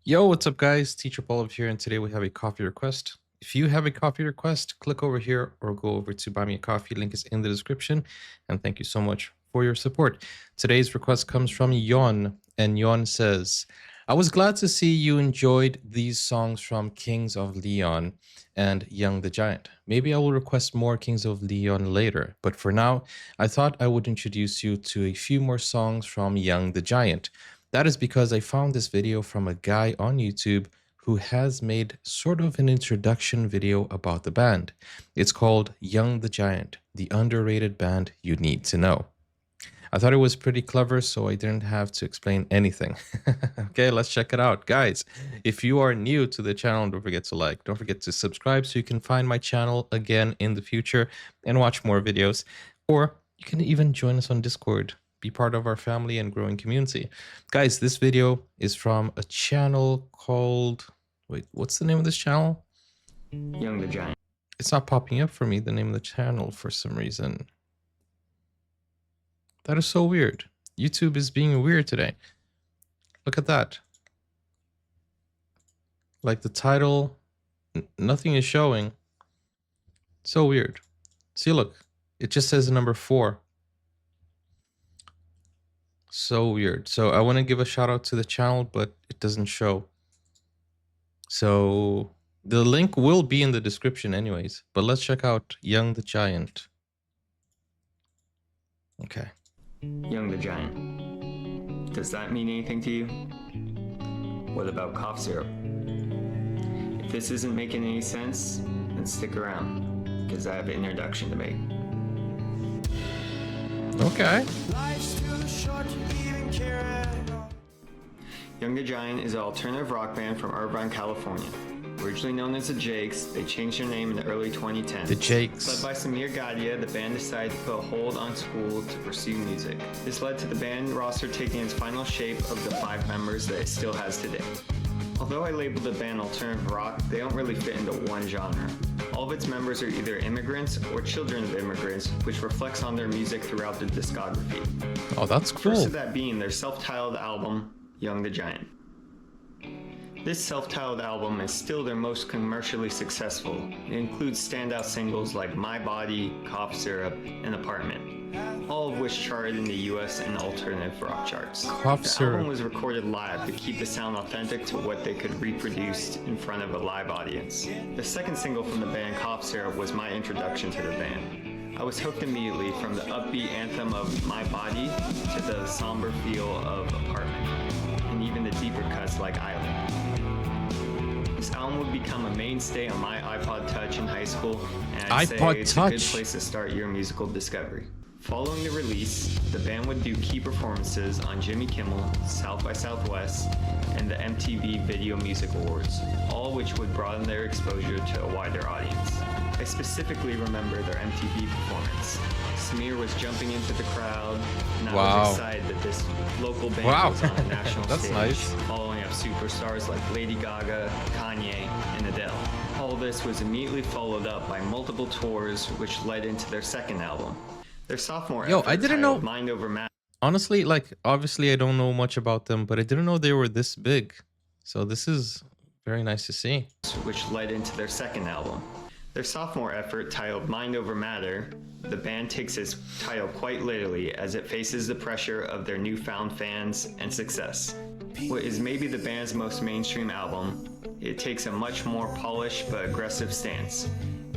Yo, what's up, guys? Teacher Paul here, and today we have a coffee request. If you have a coffee request, click over here or go over to Buy Me a Coffee. Link is in the description. And thank you so much for your support. Today's request comes from Yon, and Yon says, I was glad to see you enjoyed these songs from Kings of Leon and Young the Giant. Maybe I will request more Kings of Leon later, but for now, I thought I would introduce you to a few more songs from Young the Giant. That is because I found this video from a guy on YouTube who has made sort of an introduction video about the band. It's called Young the Giant, the underrated band you need to know. I thought it was pretty clever, so I didn't have to explain anything. Okay, let's check it out. Guys, if you are new to the channel, don't forget to like, don't forget to subscribe so you can find my channel again in the future and watch more videos. Or you can even join us on Discord, be part of our family and growing community. Guys, this video is from a channel called, wait, what's the name of this channel? Young the Giant. It's not popping up for me, the name of the channel, for some reason. That is so weird. YouTube is being weird today. Look at that. Like the title, nothing is showing. So weird. See, look, it just says number 4. So weird. So I want to give a shout out to the channel, but it doesn't show. So the link will be in the description anyways, but let's check out Young the Giant. Okay. Young the Giant. Does that mean anything to you? What about cough syrup? If this isn't making any sense, then stick around, because I have an introduction to make. Okay. Young the Giant is an alternative rock band from Irvine, California. Originally known as the Jakes, they changed their name in the early 2010s. The Jakes. Led by Samir Gadia, the band decided to put a hold on school to pursue music. This led to the band roster taking its final shape of the 5 members that it still has today. Although I labeled the band alternative rock, they don't really fit into one genre. All of its members are either immigrants or children of immigrants, which reflects on their music throughout their discography. Oh, that's cool. First of that being their self-titled album, Young the Giant. This self-titled album is still their most commercially successful. It includes standout singles like My Body, Cough Syrup, and Apartment, all of which charted in the US and alternative rock charts. Cough The Syrup. album was recorded live to keep the sound authentic to what they could reproduce in front of a live audience. The second single from the band, Cough Syrup, was my introduction to the band. I was hooked immediately from the upbeat anthem of My Body to the somber feel of Apartment, and even the deeper cuts like Island. This album would become a mainstay on my iPod Touch in high school, and I'd say it's a good place to start your musical discovery. Following the release, the band would do key performances on Jimmy Kimmel, South by Southwest, and the MTV Video Music Awards, all which would broaden their exposure to a wider audience. I specifically remember their MTV performance. Samir was jumping into the crowd, and I was excited that this local band was on a national That's stage, nice. following up superstars like Lady Gaga, Kanye, and Adele. All this was immediately followed up by multiple tours, which led into their second album. Their sophomore effort, I didn't know. Mind Over Matter. Honestly, like, obviously I don't know much about them, but I didn't know they were this big. So this is very nice to see. Which led into their second album. Their sophomore effort, titled Mind Over Matter, the band takes its title quite literally as it faces the pressure of their newfound fans and success. What is maybe the band's most mainstream album, it takes a much more polished but aggressive stance.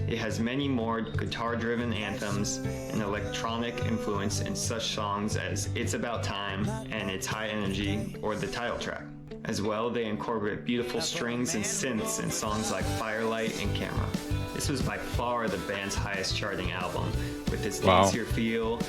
It has many more guitar-driven anthems and electronic influence in such songs as It's About Time and It's High Energy, or the title track. As well, they incorporate beautiful strings and synths in songs like Firelight and Camera. This was by far the band's highest charting album, with its dancier feel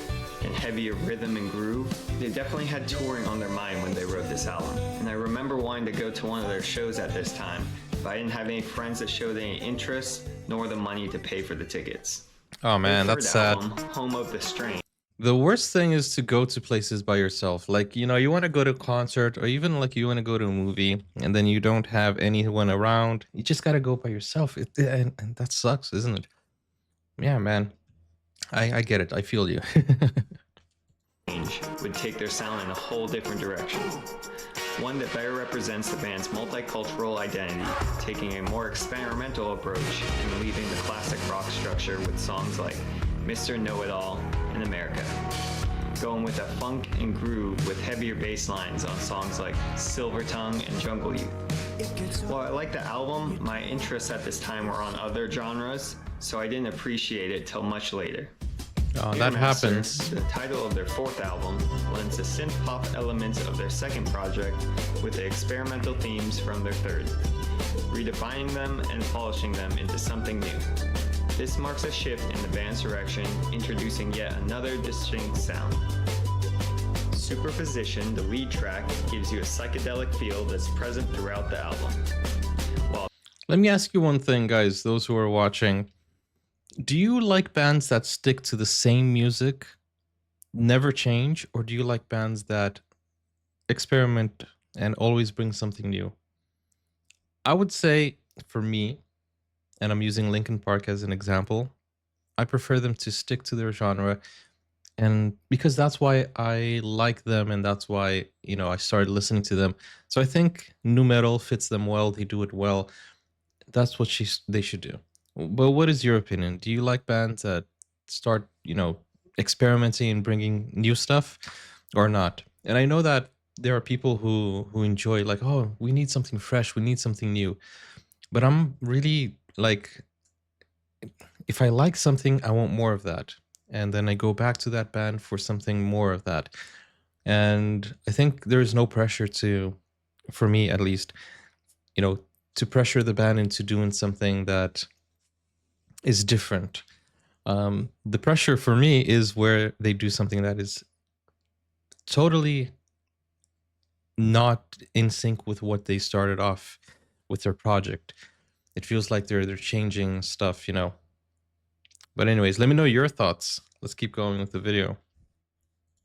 and heavier rhythm and groove. They definitely had touring on their mind when they wrote this album, and I remember wanting to go to one of their shows at this time, but I didn't have any friends that showed any interest, nor the money to pay for the tickets. Oh man, that's sad. Home of the Strange. The worst thing is to go to places by yourself. Like, you know, you want to go to a concert or even like you want to go to a movie and then you don't have anyone around. You just got to go by yourself. And that sucks, isn't it? Yeah, man. I get it. I feel you. Would take their sound in a whole different direction. one that better represents the band's multicultural identity, taking a more experimental approach and leaving the classic rock structure with songs like Mr. Know-It-All and America, going with a funk and groove with heavier bass lines on songs like Silver Tongue and Jungle Youth. While I like the album, my interests at this time were on other genres, so I didn't appreciate it till much later. Oh, that Earmaster, happens. the title of their fourth album, blends the synth-pop elements of their second project with the experimental themes from their third, redefining them and polishing them into something new. This marks a shift in the band's direction, introducing yet another distinct sound. Superposition, the lead track, gives you a psychedelic feel that's present throughout the album. Let me ask you one thing, guys, those who are watching. Do you like bands that stick to the same music, never change, or do you like bands that experiment and always bring something new? I would say, for me, and I'm using Linkin Park as an example, I prefer them to stick to their genre, and because that's why I like them, and that's why, I started listening to them. So I think nu metal fits them well. They do it well. That's what they should do. But what is your opinion? Do you like bands that start, experimenting and bringing new stuff, or not? And I know that there are people who enjoy, like, oh, we need something fresh, we need something new. But I'm really like, if I like something, I want more of that, and then I go back to that band for something more of that. And I think there is no pressure for me at least, to pressure the band into doing something that is different. The pressure for me is where they do something that is totally not in sync with what they started off with their project. It feels like they're changing stuff, But anyways, let me know your thoughts. Let's keep going with the video.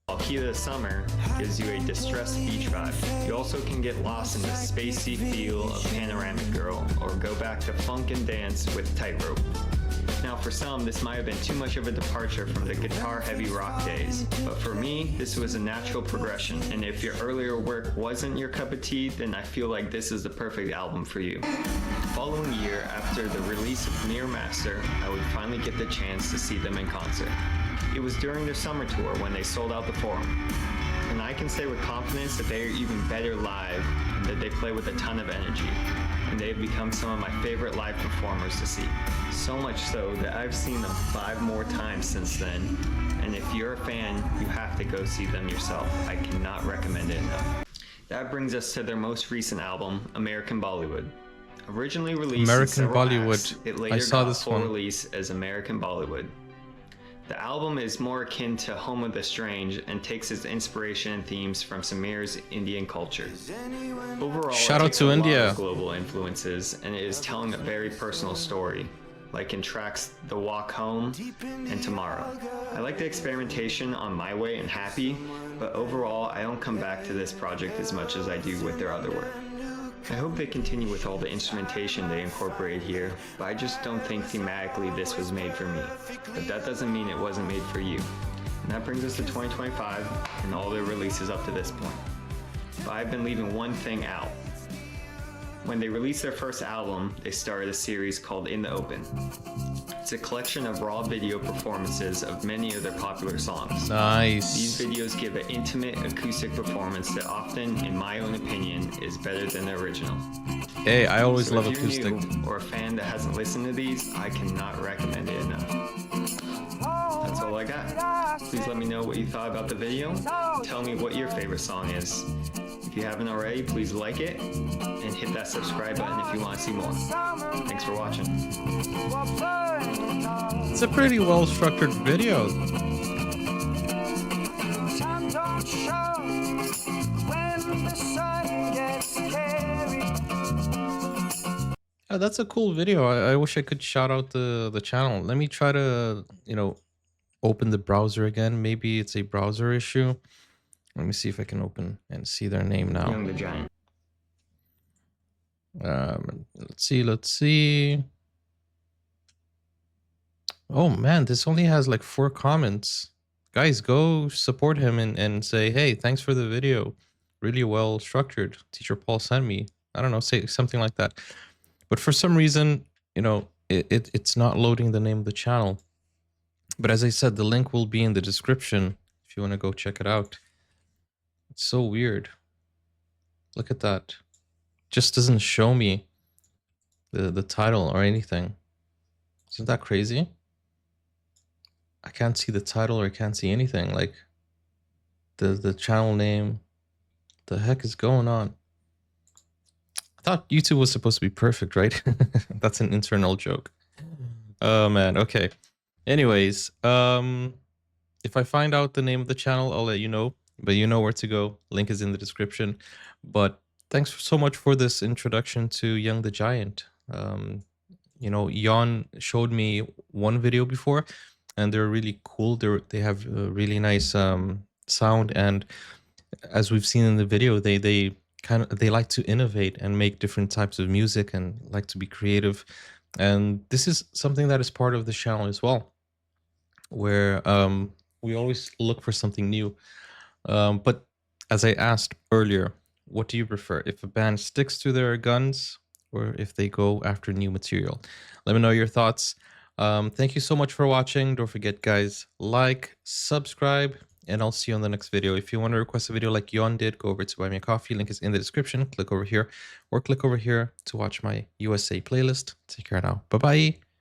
While Heat of the Summer gives you a distressed beach vibe, you also can get lost in the spacey feel of Panoramic Girl, or go back to funk and dance with Tightrope. Now for some, this might have been too much of a departure from the guitar-heavy rock days, but for me, this was a natural progression, and if your earlier work wasn't your cup of tea, then I feel like this is the perfect album for you. The following year, after the release of Mirror Master, I would finally get the chance to see them in concert. It was during their summer tour when they sold out the Forum, and I can say with confidence that they are even better live and that they play with a ton of energy, and they've become some of my favorite live performers to see. So much so that I've seen them 5 more times since then, and if you're a fan, you have to go see them yourself. I cannot recommend it enough. That brings us to their most recent album, American Bollywood. Originally released American in several Bollywood. acts, it later I saw got this full one. release as American Bollywood. The album is more akin to Home of the Strange and takes its inspiration and themes from Samir's Indian culture. Overall, Shout it out takes to a lot India. of global influences, and it is telling a very personal story, like in tracks The Walk Home and Tomorrow. I like the experimentation on My Way and Happy, but overall I don't come back to this project as much as I do with their other work. I hope they continue with all the instrumentation they incorporate here, but I just don't think thematically this was made for me. But that doesn't mean it wasn't made for you. And that brings us to 2025 and all their releases up to this point. But I've been leaving one thing out. When they released their first album, they started a series called In the Open. It's a collection of raw video performances of many of their popular songs. Nice. These videos give an intimate acoustic performance that often, in my own opinion, is better than the original. Hey, I always So love if you're acoustic. new or a fan that hasn't listened to these, I cannot recommend it enough. That's all I got. Please let me know what you thought about the video. Tell me what your favorite song is. If you haven't already, please like it and hit that subscribe button if you want to see more. Thanks for watching. It's a pretty well structured video. Oh, that's a cool video. I wish I could shout out the channel. Let me try to, open the browser again. Maybe it's a browser issue. Let me see if I can open and see their name now. Young the Giant. Let's see. Oh man, this only has like 4 comments. Guys, go support him and say, hey, thanks for the video. really well structured. Teacher Paul sent me. I don't know, say something like that. But for some reason, it's not loading the name of the channel. But as I said, the link will be in the description if you want to go check it out. It's so weird. Look at that. Just doesn't show me the title or anything. Isn't that crazy? I can't see the title or I can't see anything. Like the channel name. The heck is going on? I thought YouTube was supposed to be perfect, right? That's an internal joke. Oh man, okay. Anyways, if I find out the name of the channel, I'll let you know. But you know where to go. Link is in the description. But thanks so much for this introduction to Young the Giant. Jan showed me one video before, and they're really cool. They have a really nice sound, and as we've seen in the video, they like to innovate and make different types of music and like to be creative. And this is something that is part of the channel as well, where we always look for something new. But as I asked earlier, what do you prefer? If a band sticks to their guns or if they go after new material? Let me know your thoughts. Thank you so much for watching. Don't forget, guys, like, subscribe, and I'll see you on the next video. If you want to request a video like Jon did, go over to Buy Me a Coffee. Link is in the description. Click over here or click over here to watch my USA playlist. Take care now. Bye-bye.